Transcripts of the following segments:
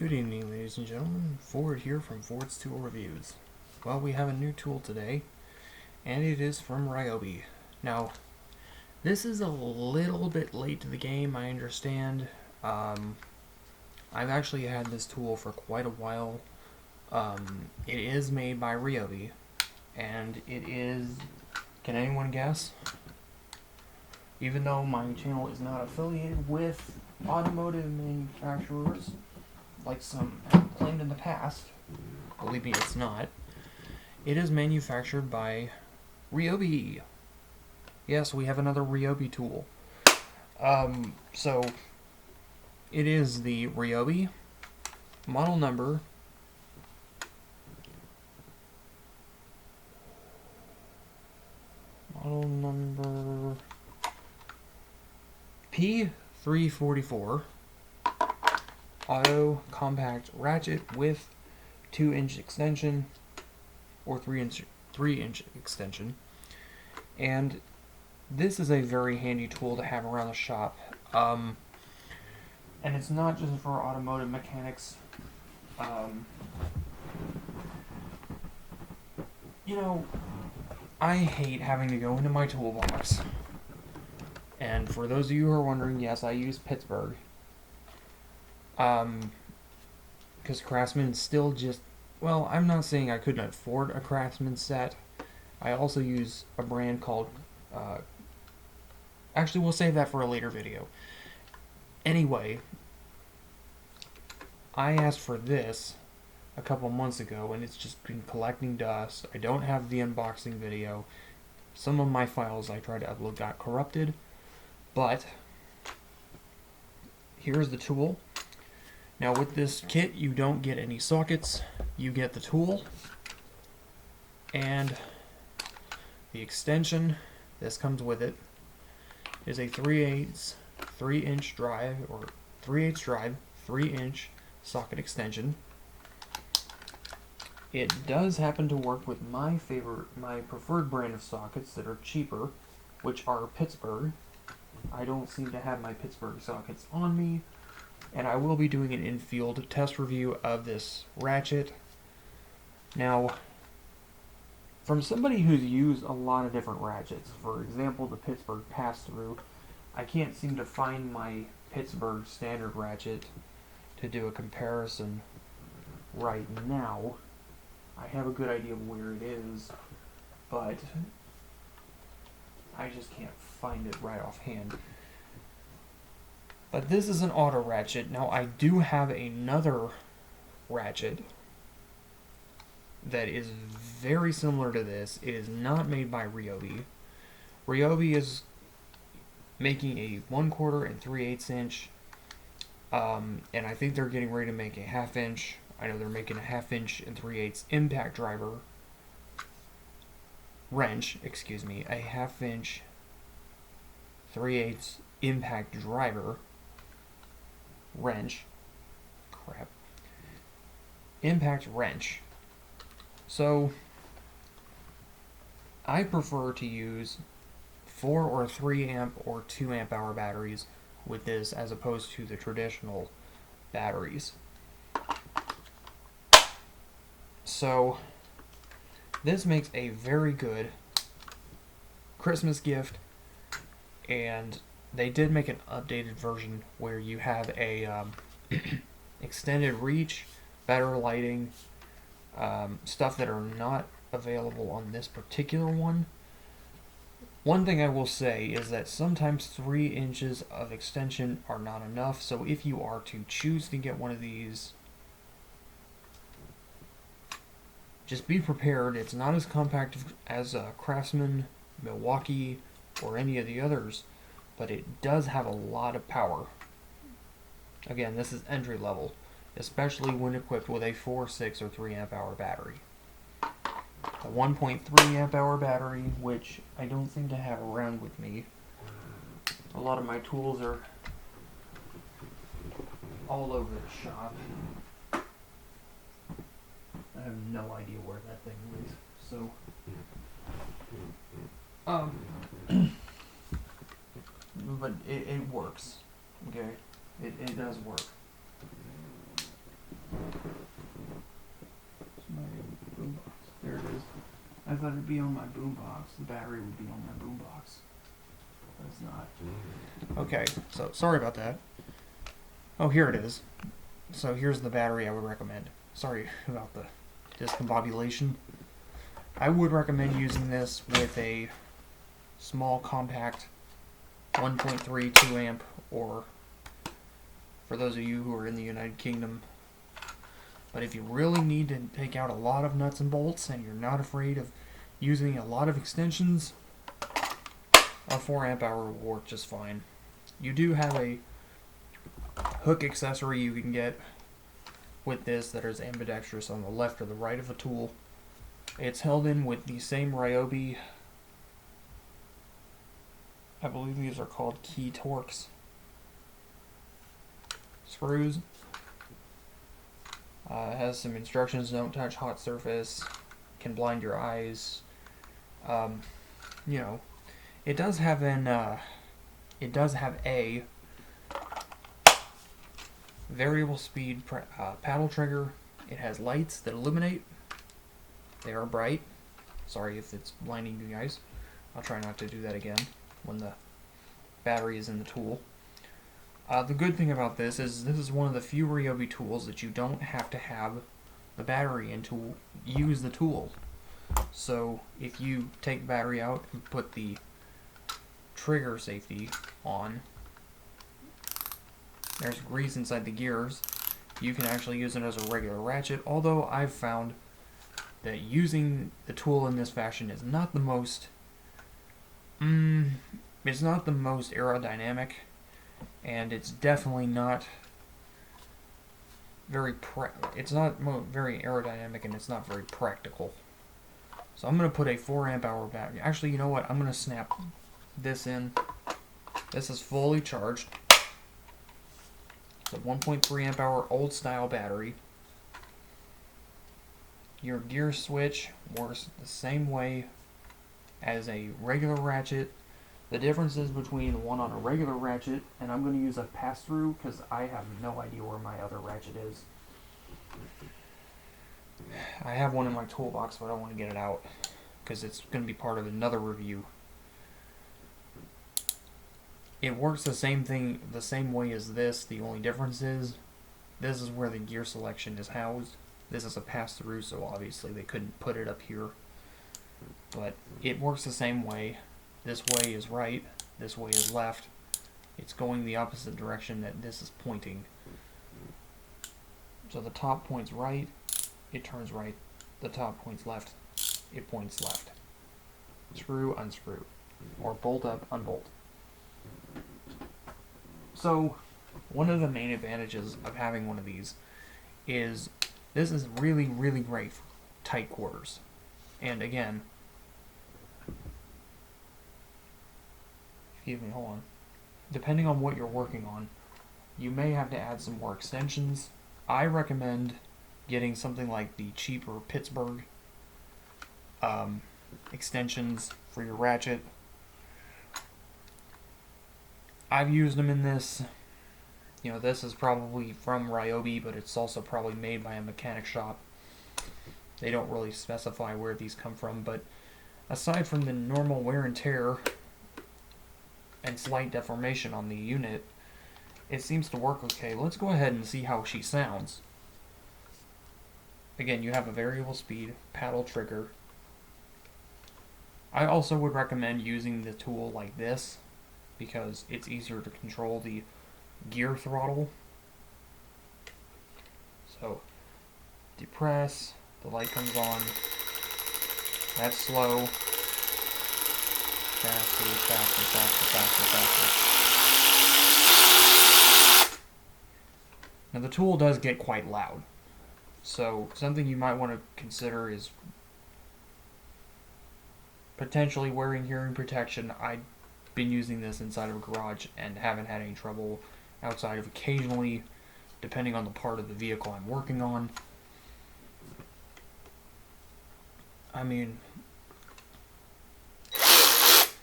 Good evening, ladies and gentlemen. Ford here from Ford's Tool Reviews. Well, we have a new tool today, and it is from Ryobi. Now, this is a little bit late to the game, I understand. I've actually had this tool for quite a while. It is made by Ryobi, and it is... Can anyone guess? Even though my channel is not affiliated with automotive manufacturers, like some have claimed in the past, believe me, it's not. It is manufactured by Ryobi. Yes, we have another Ryobi tool. So it is the Ryobi model number P344 Auto Compact Ratchet with 2-inch extension, or 3-inch extension. And this is a very handy tool to have around the shop. And it's not just for automotive mechanics. You know, I hate having to go into my toolbox. And for those of you who are wondering, yes, I use Pittsburgh. Because Craftsman still just... Well, I'm not saying I couldn't afford a Craftsman set. I also use a brand called... Actually, we'll save that for a later video. Anyway, I asked for this a couple months ago, and it's just been collecting dust. I don't have the unboxing video. Some of my files I tried to upload got corrupted, but here's the tool. Now with this kit, you don't get any sockets. You get the tool and the extension. This comes with it is a 3/8 drive, or 3/8 drive, 3-inch socket extension. It does happen to work with my preferred brand of sockets that are cheaper, which are Pittsburgh. I don't seem to have my Pittsburgh sockets on me, and I will be doing an in-field test review of this ratchet. Now, from somebody who's used a lot of different ratchets, for example the Pittsburgh pass-through, I can't seem to find my Pittsburgh standard ratchet to do a comparison right now. I have a good idea of where it is, but I just can't find it right offhand. But this is an auto ratchet. Now I do have another ratchet that is very similar to this. It is not made by Ryobi. Ryobi is making a 1/4 and 3/8 inch, and I think they're getting ready to make a 1/2 inch. I know they're making a 1/2 inch and 3/8 impact driver wrench, excuse me, a 1/2 inch 3/8 impact driver wrench, impact wrench. So I prefer to use 4 or 3 amp or 2 amp hour batteries with this as opposed to the traditional batteries. So this makes a very good Christmas gift, and they did make an updated version where you have a extended reach, better lighting, stuff that are not available on this particular one. One thing I will say is that sometimes 3 inches of extension are not enough, so if you are to choose to get one of these, just be prepared. It's not as compact as Craftsman, Milwaukee, or any of the others, but it does have a lot of power. Again, this is entry level, especially when equipped with a 4, 6, or 3 amp hour battery. A 1.3 amp hour battery, which I don't seem to have around with me. A lot of my tools are all over the shop. I have no idea where that thing is, so but it works. Okay, it does work. I thought it'd be on my boombox. The battery would be on my boombox. But it's not. Okay, so sorry about that. Oh, here it is. So here's the battery I would recommend. Sorry about the discombobulation. I would recommend using this with a small compact 1.3 2 amp, or for those of you who are in the United Kingdom. But if you really need to take out a lot of nuts and bolts and you're not afraid of using a lot of extensions, a 4 amp hour will work just fine. You do have a hook accessory you can get with this that is ambidextrous on the left or the right of the tool. It's held in with the same Ryobi, I believe these are called key Torx screws. It has some instructions: don't touch hot surface, can blind your eyes. You know, it does have a variable speed paddle trigger. It has lights that illuminate. They are bright. Sorry if it's blinding you guys. I'll try not to do that again when the battery is in the tool. The good thing about this is one of the few Ryobi tools that you don't have to have the battery in to use the tool. So if you take the battery out and put the trigger safety on, there's grease inside the gears. You can actually use it as a regular ratchet, although I've found that using the tool in this fashion is not the most aerodynamic, and it's definitely not very very aerodynamic, and it's not very practical. So I'm going to put a 4 amp hour battery. Actually, you know what? I'm going to snap this in. This is fully charged. It's a 1.3 amp hour old style battery. Your gear switch works the same way as a regular ratchet. The difference is between the one on a regular ratchet, and I'm going to use a pass-through because I have no idea where my other ratchet is. I have one in my toolbox, but I don't want to get it out because it's going to be part of another review. It works the same way as this. The only difference is this is where the gear selection is housed. This is a pass-through, so obviously they couldn't put it up here. But it works the same way. This way is right, this way is left. It's going the opposite direction that this is pointing. So the top points right, it turns right. The top points left, it points left. Screw, unscrew. Or bolt up, unbolt. So, one of the main advantages of having one of these is this is really, really great for tight quarters. And again, excuse me, hold on. Depending on what you're working on, you may have to add some more extensions. I recommend getting something like the cheaper Pittsburgh extensions for your ratchet. I've used them in this. You know, this is probably from Ryobi, but it's also probably made by a mechanic shop. They don't really specify where these come from, but aside from the normal wear and tear and slight deformation on the unit, it seems to work okay. Let's go ahead and see how she sounds. Again, you have a variable speed paddle trigger. I also would recommend using the tool like this because it's easier to control the gear throttle. So, depress, the light comes on, that's slow, faster, faster, faster, faster, faster. Now the tool does get quite loud, so something you might want to consider is potentially wearing hearing protection. I've been using this inside of a garage and haven't had any trouble outside of occasionally, depending on the part of the vehicle I'm working on. I mean, it's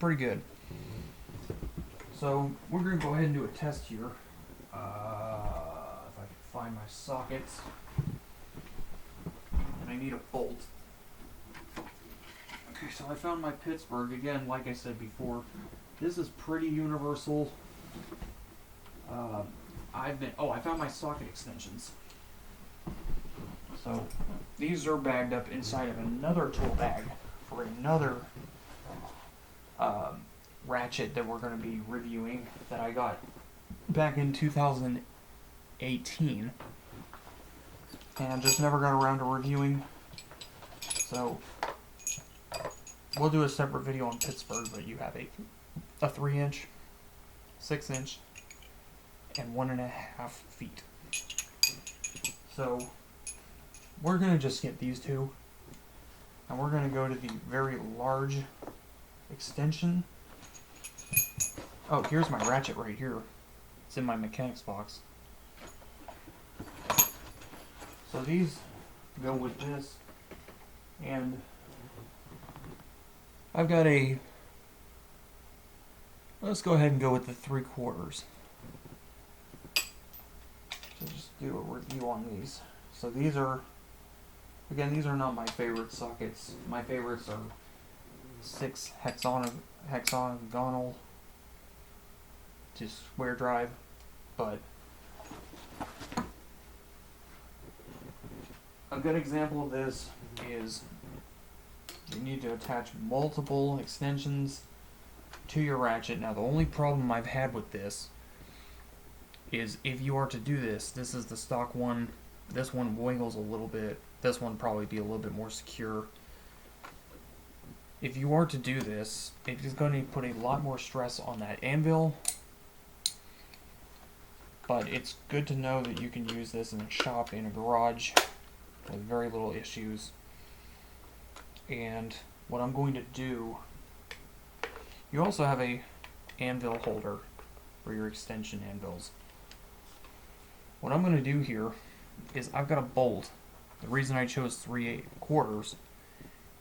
pretty good. So we're going to go ahead and do a test here. If I can find my sockets. And I need a bolt. So I found my Pittsburgh again. Like I said before, this is pretty universal. I found my socket extensions. So these are bagged up inside of another tool bag for another ratchet that we're going to be reviewing that I got back in 2018, and just never got around to reviewing. So we'll do a separate video on Pittsburgh, but you have a 3-inch, 6-inch, and 1.5 feet. So we're going to just get these two, and we're going to go to the very large extension. Oh, here's my ratchet right here. It's in my mechanics box. So these go with this, and I've got a, let's go ahead and go with the 3/4. So just do a review on these. So these are, again, these are not my favorite sockets. My favorites are 6 hexagonal, just square drive, but a good example of this is you need to attach multiple extensions to your ratchet. Now the only problem I've had with this is if you are to do this, this is the stock one, this one wiggles a little bit, this one probably be a little bit more secure. If you are to do this, it is going to put a lot more stress on that anvil, but it's good to know that you can use this in a shop, in a garage, with very little issues. And what I'm going to do, you also have a anvil holder for your extension anvils. What I'm going to do here is I've got a bolt. The reason I chose 3/4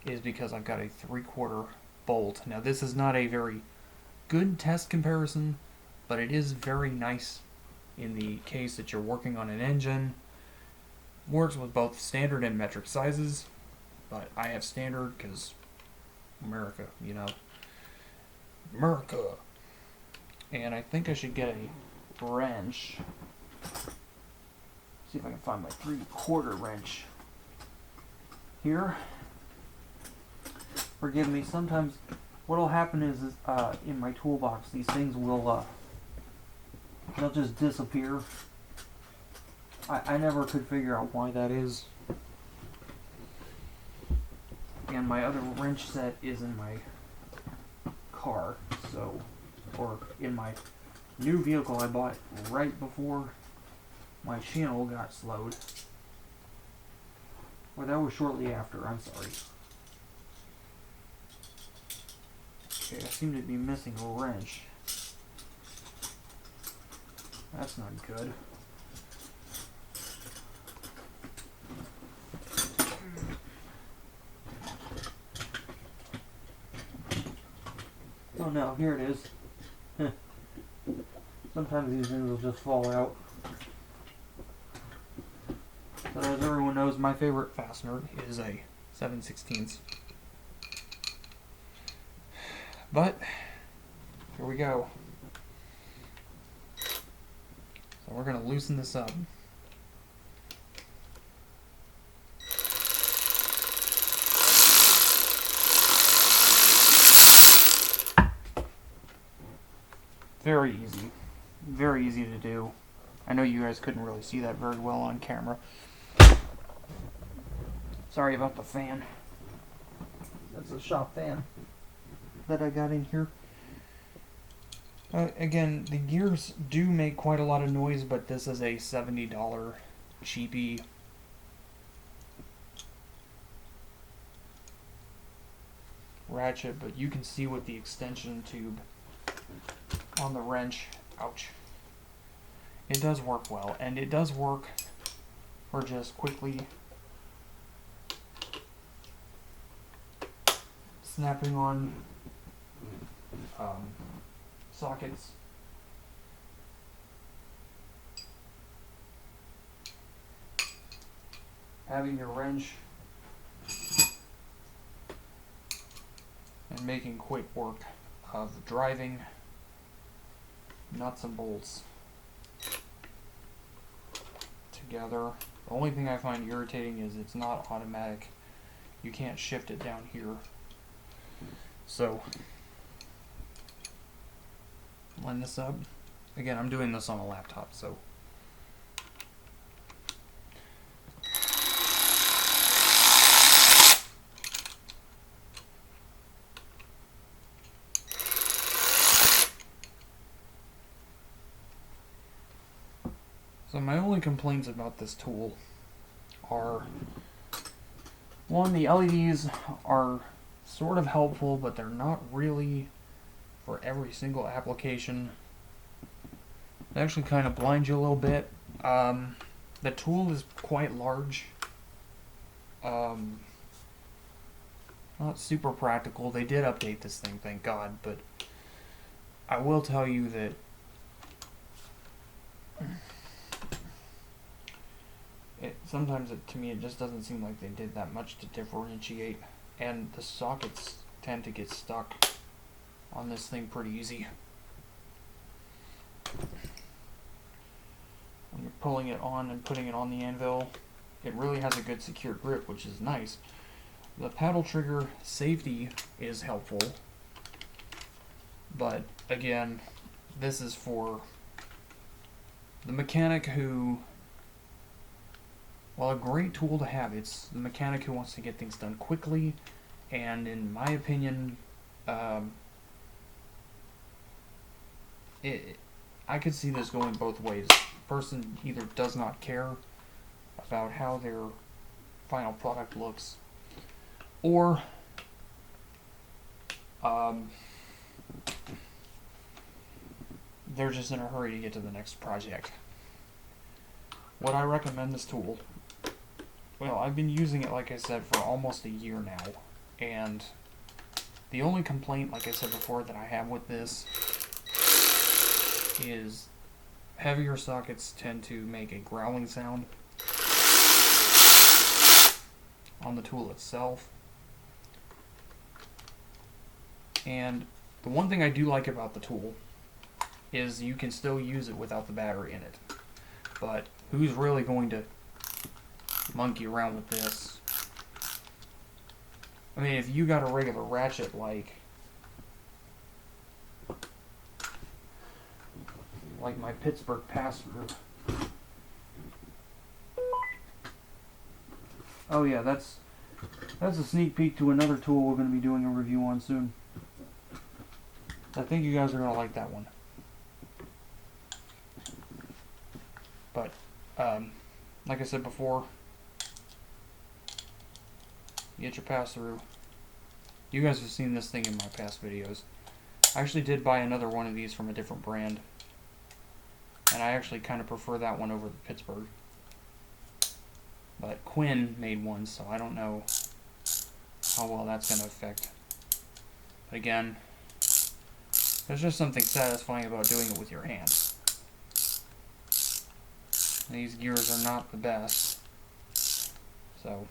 is because I've got a 3/4 bolt. Now this is not a very good test comparison, but it is very nice in the case that you're working on an engine. Works with both standard and metric sizes, but I have standard because America, you know. America. And I think I should get a wrench. See if I can find my 3/4 wrench here. Forgive me, sometimes what'll happen is in my toolbox, these things will they'll just disappear. I never could figure out why that is. And my other wrench set is in my car, so, or in my new vehicle I bought right before my channel got slowed. Or that was shortly after, I'm sorry. Okay, I seem to be missing a wrench. That's not good. Oh no, here it is. Sometimes these things will just fall out. So as everyone knows, my favorite fastener is a 7/16. But, here we go. So we're going to loosen this up. Very easy. Very easy to do. I know you guys couldn't really see that very well on camera. Sorry about the fan. That's a shop fan that I got in here. Again, the gears do make quite a lot of noise, but this is a $70 cheapy ratchet, but you can see with the extension tube on the wrench, ouch, it does work well, and it does work for just quickly snapping on sockets. Having your wrench making quick work of driving nuts and bolts together. The only thing I find irritating is it's not automatic. You can't shift it down here. So, line this up. Again, I'm doing this on a laptop, so. So my only complaints about this tool are, one, the LEDs are sort of helpful, but they're not really for every single application. They actually kind of blind you a little bit. The tool is quite large. Not super practical. They did update this thing, thank God, but I will tell you that sometimes to me it just doesn't seem like they did that much to differentiate, and the sockets tend to get stuck on this thing pretty easy. When you're pulling it on and putting it on the anvil, it really has a good secure grip, which is nice. The paddle trigger safety is helpful, but again, this is for the mechanic who, while a great tool to have, it's the mechanic who wants to get things done quickly, and in my opinion, I could see this going both ways. The person either does not care about how their final product looks, or they're just in a hurry to get to the next project. Would I recommend this tool? Well, I've been using it, like I said, for almost a year now, and the only complaint, like I said before, that I have with this is heavier sockets tend to make a growling sound on the tool itself. And the one thing I do like about the tool is you can still use it without the battery in it. But who's really going to monkey around with this? I mean, if you got a regular ratchet like my Pittsburgh pass-through. Oh yeah, that's a sneak peek to another tool we're going to be doing a review on soon. I think you guys are going to like that one. But, like I said before, you get your pass-through. You guys have seen this thing in my past videos. I actually did buy another one of these from a different brand, and I actually kind of prefer that one over the Pittsburgh. But Quinn made one, so I don't know how well that's going to affect. But again, there's just something satisfying about doing it with your hands. These gears are not the best, so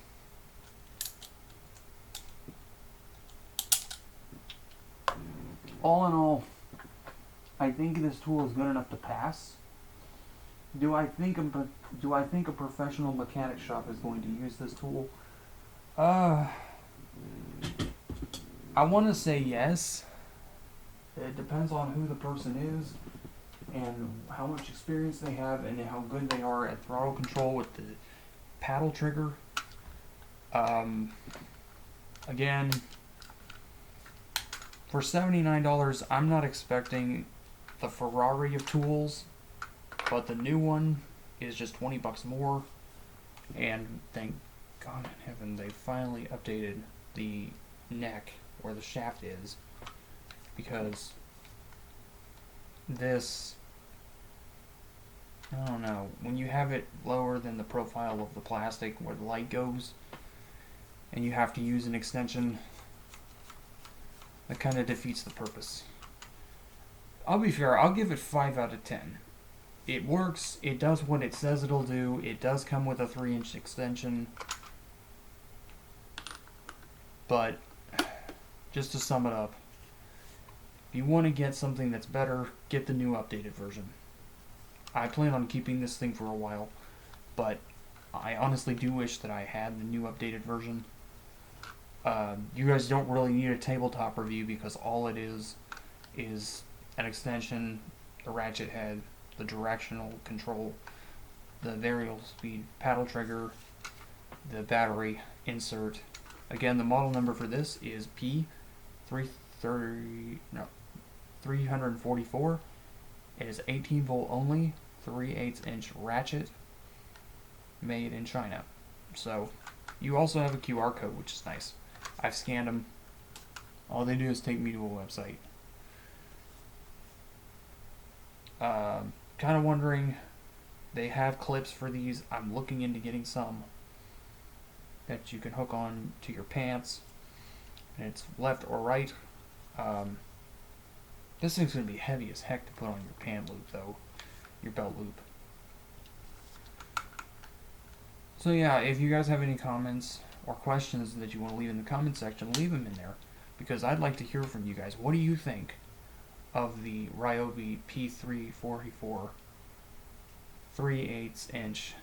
all in all, I think this tool is good enough to pass. Do I think a professional mechanic shop is going to use this tool? I want to say yes. It depends on who the person is and how much experience they have and how good they are at throttle control with the paddle trigger. Again, for $79, I'm not expecting the Ferrari of tools, but the new one is just 20 bucks more, and thank God in heaven they finally updated the neck where the shaft is, because this, I don't know, when you have it lower than the profile of the plastic where the light goes and you have to use an extension, that kind of defeats the purpose. I'll be fair, I'll give it 5 out of 10. It works, it does what it says it'll do, it does come with a 3-inch extension, but just to sum it up, if you want to get something that's better, get the new updated version. I plan on keeping this thing for a while, but I honestly do wish that I had the new updated version. You guys don't really need a tabletop review because all it is an extension, a ratchet head, the directional control, the variable speed paddle trigger, the battery insert. Again, the model number for this is P344. It is 18 volt only, 3/8 inch ratchet, made in China. So you also have a QR code, which is nice. I've scanned them. All they do is take me to a website. Kind of wondering, they have clips for these. I'm looking into getting some that you can hook on to your pants, and it's left or right. This thing's going to be heavy as heck to put on your pant loop, though, your belt loop. So yeah, if you guys have any comments or questions that you want to leave in the comment section, leave them in there, because I'd like to hear from you guys. What do you think of the Ryobi P344 3/8 inch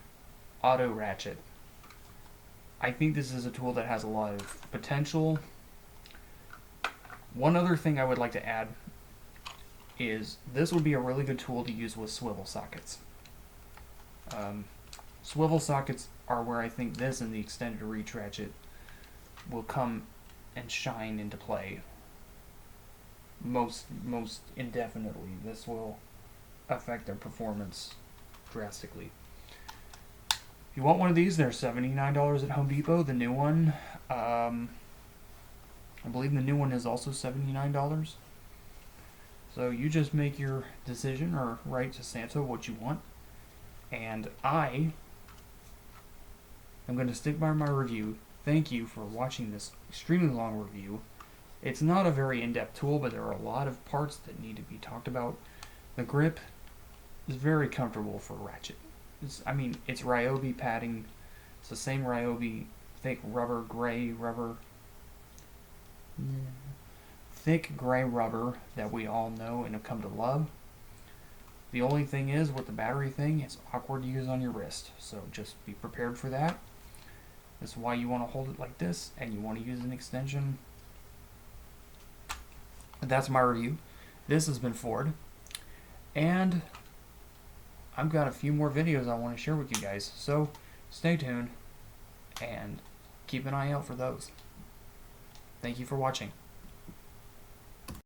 Auto Ratchet? I think this is a tool that has a lot of potential. One other thing I would like to add is this would be a really good tool to use with swivel sockets. Swivel sockets are where I think this and the extended reach ratchet will come and shine into play most indefinitely. This will affect their performance drastically. If you want one of these, they're $79 at Home Depot. The new one, I believe the new one is also $79. So you just make your decision or write to Santa what you want. And I am going to stick by my review. Thank you for watching this extremely long review. It's not a very in-depth tool, but there are a lot of parts that need to be talked about. The grip is very comfortable for ratchet. It's Ryobi padding. It's the same Ryobi thick gray rubber that we all know and have come to love. The only thing is, with the battery thing, it's awkward to use on your wrist, so just be prepared for that. That's why you want to hold it like this, and you want to use an extension. That's my review. This has been Ford, and I've got a few more videos I want to share with you guys, so stay tuned and keep an eye out for those. Thank you for watching.